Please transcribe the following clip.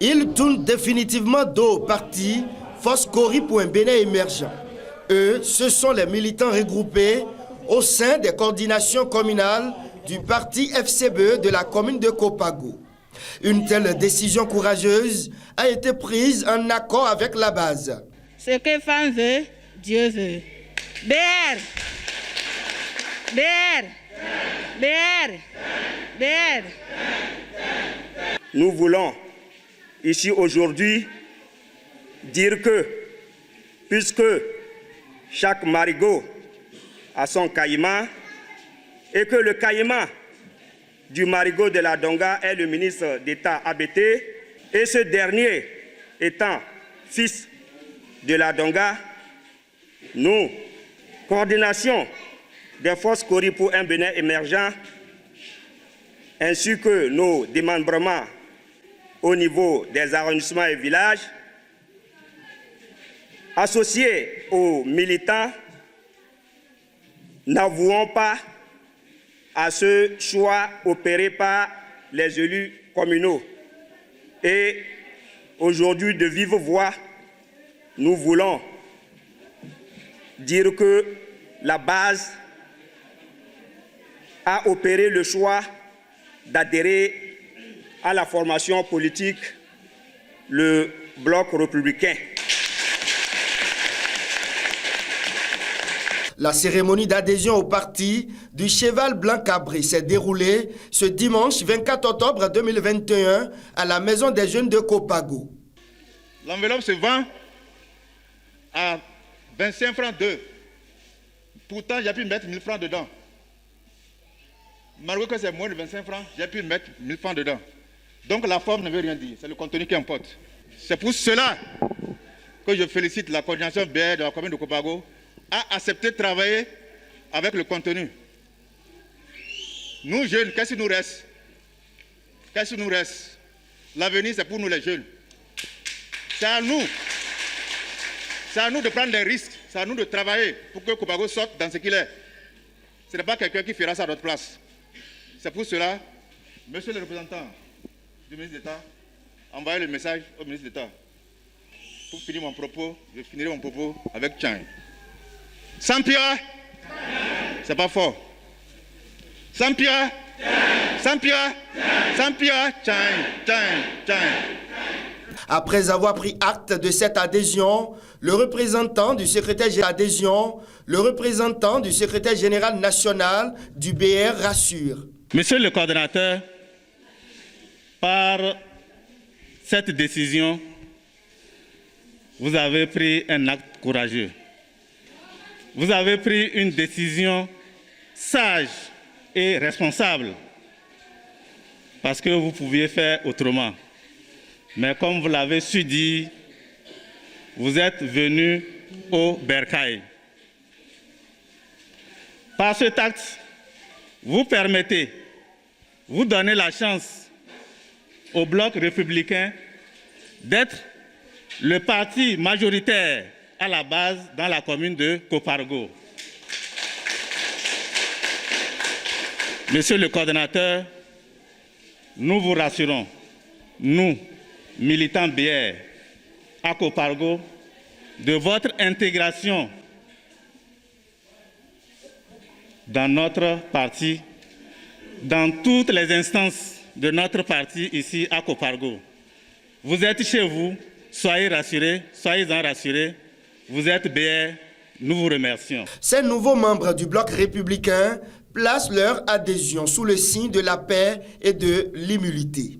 Ils tournent définitivement dos au parti Foscori pour un Bénin émergent. Eux, ce sont les militants regroupés au sein des coordinations communales du parti FCBE de la commune de Kopago. Une telle décision courageuse a été prise en accord avec la base. Ce que Fan veut, Dieu veut. BR BR BR BR. Nous voulons ici aujourd'hui dire que, puisque chaque marigot a son caïman et que le caïman du marigot de la Donga est le ministre d'État ABT et ce dernier étant fils de la Donga, nous, coordination des Foscori pour un Bénin émergent, ainsi que nos démembrements au niveau des arrondissements et villages, associés aux militants, n'avouons pas à ce choix opéré par les élus communaux. Et aujourd'hui, de vive voix, nous voulons dire que la base a opéré le choix d'adhérer à la formation politique, le Bloc républicain. La cérémonie d'adhésion au parti du Cheval Blanc Cabri s'est déroulée ce dimanche 24 octobre 2021 à la Maison des Jeunes de Kopago. L'enveloppe se vend à 25 francs d'eux. Pourtant, j'ai pu mettre 1000 francs dedans. Malgré que c'est moins de 25 francs, j'ai pu mettre 1000 francs dedans. Donc la forme ne veut rien dire, c'est le contenu qui importe. C'est pour cela que je félicite la coordination BR de la commune de Kopago à accepter de travailler avec le contenu. Nous jeunes, qu'est-ce qui nous reste? Qu'est-ce qui nous reste? L'avenir, c'est pour nous les jeunes. C'est à nous. C'est à nous de prendre des risques. C'est à nous de travailler pour que Kopago sorte dans ce qu'il est. Ce n'est pas quelqu'un qui fera ça à notre place. C'est pour cela, monsieur le représentant du ministre d'État, envoyez le message au ministre d'État. Pour finir mon propos, je finirai mon propos avec Tchang. Sans pire, c'est pas fort. Sans pire, sans pire, sans pire, Tchang. Après avoir pris acte de cette adhésion, le représentant du secrétaire général national du BR rassure. Monsieur le coordonnateur, par cette décision, vous avez pris un acte courageux. Vous avez pris une décision sage et responsable parce que vous pouviez faire autrement. Mais comme vous l'avez su dire, vous êtes venu au bercail. Par cet acte, vous permettez, vous donnez la chance au Bloc républicain d'être le parti majoritaire à la base dans la commune de Kopago. Monsieur le coordonnateur, nous vous rassurons, nous, militants BR à Kopago, de votre intégration dans notre parti, dans toutes les instances de notre parti ici à Kopago. Vous êtes chez vous, soyez rassurés, soyez-en rassurés. Vous êtes BR, nous vous remercions. Ces nouveaux membres du Bloc républicain placent leur adhésion sous le signe de la paix et de l'humilité.